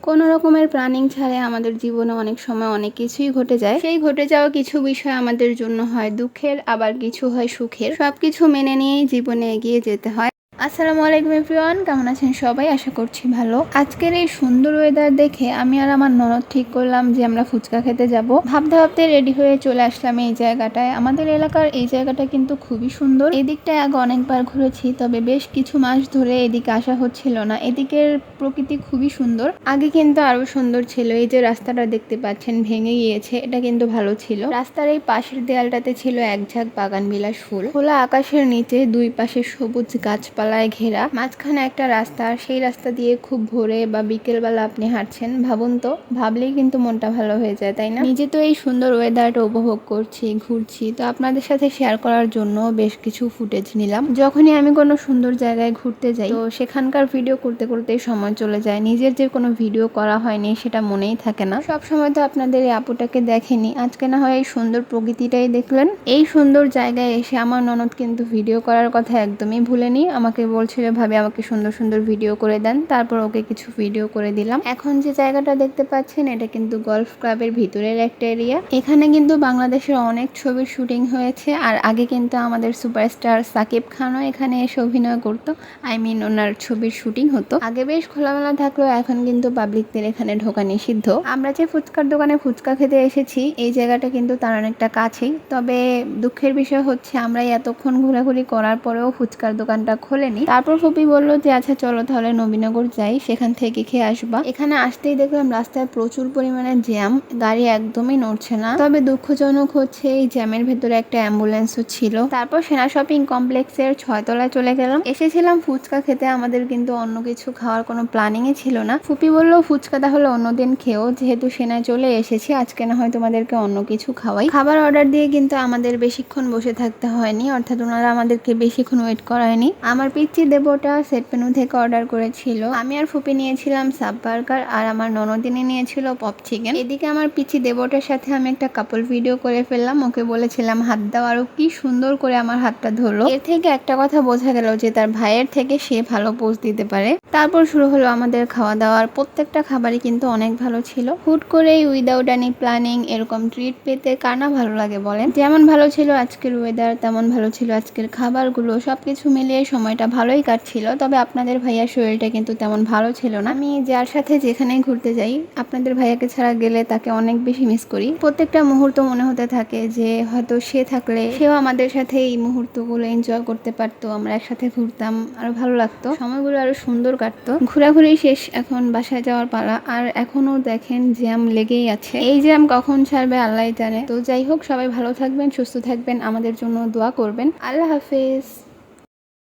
কোনো রকমের প্ল্যানিং ছাড়াই আমাদের জীবনে অনেক সময় অনেক কিছুই ঘটে যায়। সেই ঘটে যাওয়া কিছু বিষয় আমাদের জন্য হয় দুঃখের, আবার কিছু হয় সুখের। সবকিছু মেনে নিয়েই জীবনে এগিয়ে যেতে হয়। আসসালামু আলাইকুম এভরিওয়ান, কেমন আছেন সবাই? আশা করছি ভালো। আজকের এই সুন্দর ওয়েদার দেখে আমি আর আমার ননদ ঠিক করলাম যে আমরা ফুচকা খেতে যাব। ভাবতে ভাবতে রেডি হয়ে চলে আসলাম এই জায়গাটায়। আমাদের এলাকার এই জায়গাটা কিন্তু খুবই সুন্দর। এদিকটায় আগে অনেকবার ঘুরেছি, তবে বেশ কিছু মাস ধরে এদিকে আসা হচ্ছিল না। এদিকের প্রকৃতি খুবই সুন্দর। আগে কিন্তু আরো সুন্দর ছিল। এই যে রাস্তাটা দেখতে পাচ্ছেন ভেঙে গিয়েছে, এটা কিন্তু ভালো ছিল। রাস্তার এই পাশের দেয়ালটাতে ছিল এক ঝাঁক বাগান বিলাস ফুল। খোলা আকাশের নিচে দুই পাশে সবুজ গাছপালায় ঘেরা, মাঝখানে একটা রাস্তা। সেই রাস্তা দিয়ে খুব ভোরে বা বিকেল বেলা আপনি হাঁটছেন, ভাবুন তো, ভাবলেই কিন্তু মনটা ভালো হয়ে যায়, তাই না? নিজে তো এই সুন্দর ওয়েদারটা উপভোগ করছি, ঘুরছি, তো আপনাদের সাথে শেয়ার করার জন্য বেশ কিছু ফুটেজ নিলাম। যখনই আমি কোনো সুন্দর জায়গায় ঘুরতে যাই, তো সেখানকার ভিডিও করতে করতেই সময় চলে যায়। নিজের যে কোনো ভিডিও করা হয়নি সেটা মনেই থাকে না। সব সময় তো আপনাদের এই আপুটাকে দেখেনি, আজকে না হয় এই সুন্দর প্রকৃতিটাই দেখলেন। এই সুন্দর জায়গায় এসে আমার ননদ কিন্তু ভিডিও করার কথা একদমই ভুলেনি। আমাকে বলছিল, ভাবি আমাকে সুন্দর সুন্দর ভিডিও করে দেন। তারপর ওকে কিছু ভিডিও করে দিলাম। এখন যে জায়গাটা দেখতে পাচ্ছেন, এটা কিন্তু গলফ ক্লাবের ভিতরের একটা এরিয়া। এখানে কিন্তু বাংলাদেশের অনেক ছবির শুটিং হয়েছে। আর আগে কিন্তু আমাদের সুপারস্টার সাকিব খানও এখানে এসে অভিনয় করতো। ওনার ছবির শুটিং হতো। আগে বেশ খোলামেলা থাকলেও এখন কিন্তু পাবলিকদের এখানে ঢোকা নিষিদ্ধ। আমরা যে ফুচকার দোকানে ফুচকা খেতে এসেছি, এই জায়গাটা কিন্তু তার অনেকটা কাছেই। তবে দুঃখের বিষয় হচ্ছে আমরা এতক্ষণ ঘোরাঘুরি করার পরেও ফুচকার দোকানটা খোলেনি। তারপর ফুপি বলল যে আচ্ছা চলো তাহলে নবীনগর যাই, সেখান থেকে খেয়ে আসবা। এখানে আসতেই দেখলাম রাস্তায় প্রচুর পরিমাণে জ্যাম, গাড়ি একদমই নড়ছে না। তবে দুঃখজনক হচ্ছে এই জ্যামের ভেতরে একটা অ্যাম্বুলেন্সও ছিল। তারপর সেনা শপিং কমপ্লেক্সের 6 তলায় চলে গেলাম। এসেছিলাম ফুচকা খেতে, আমাদের কিন্তু অন্য কিছু খাওয়ার কোনো প্ল্যানিংই ছিল না। ফুপি বলল ফুচকা তাহলে অন্যদিন খেও, যেহেতু সেনায় চলে এসেছি, আজকে না হয় তোমাদেরকে অন্য কিছু খাওয়াই। খাবার অর্ডার দিয়ে কিন্তু আমাদের বেশিক্ষণ বসে থাকতে হয়নি, অর্থাৎ ওনারা আমাদেরকে বেশিক্ষণ ওয়েট করায়নি। আমার পিচ্চি দেবটা সেট মেনু থেকে অর্ডার করেছিল। আমি আর ফুপি নিয়েছিলাম সাব বার্গার, আর আমার ননদিনী নিয়েছিল পপ চিকেন। এদিকে আমার পিচ্চি দেবটার সাথে আমি একটা কাপল ভিডিও করে ফেললাম। ওকে বলেছিলাম হাত দাও, আরো কি সুন্দর করে আমার হাতটা ধরলো। এর থেকে একটা কথা বোঝা গেল যে তার ভাইয়ের থেকে সে ভালো পোজ দিতে পারে। তারপর শুরু হলো আমাদের খাওয়া দাওয়ার। প্রত্যেকটা খাবারই কিন্তু অনেক ভালো ছিল। হুট করেই উইদাউট এনি প্ল্যানিং এরকম ট্রিট পেতে কার না ভালো লাগে বলেন? যেমন ভালো ছিল আজকের ওয়েদার, তেমন ভালো ছিল আজকের খাবারগুলো। সবকিছু মিলিয়ে সময়টা ভালোই কাটছিল। তবে আপনাদের ভাইয়ার শরীরটা কিন্তু তেমন ভালো ছিল না। আমি যার সাথে যেখানেই ঘুরতে যাই, আপনাদের ভাইয়াকে ছাড়া গেলে তাকে অনেক বেশি মিস করি। প্রত্যেকটা মুহূর্ত মনে হতে থাকে যে হয়তো সে থাকলে সেও আমাদের সাথে এই মুহূর্তগুলো এনজয় করতে পারতো, আমরা একসাথে ঘুরতাম, আরো ভালো লাগতো, সময়গুলো আরো সুন্দর কাটতো। ঘোরাঘুরি শেষ, এখন বাসায় যাওয়ার পালা। আর এখনো দেখেন জ্যাম লেগেই আছে। এই জ্যাম কখন ছাড়বে আল্লাহ জানে। তো যাই হোক, সবাই ভালো থাকবেন, সুস্থ থাকবেন, আমাদের জন্য দোয়া করবেন। আল্লাহ হাফেজ।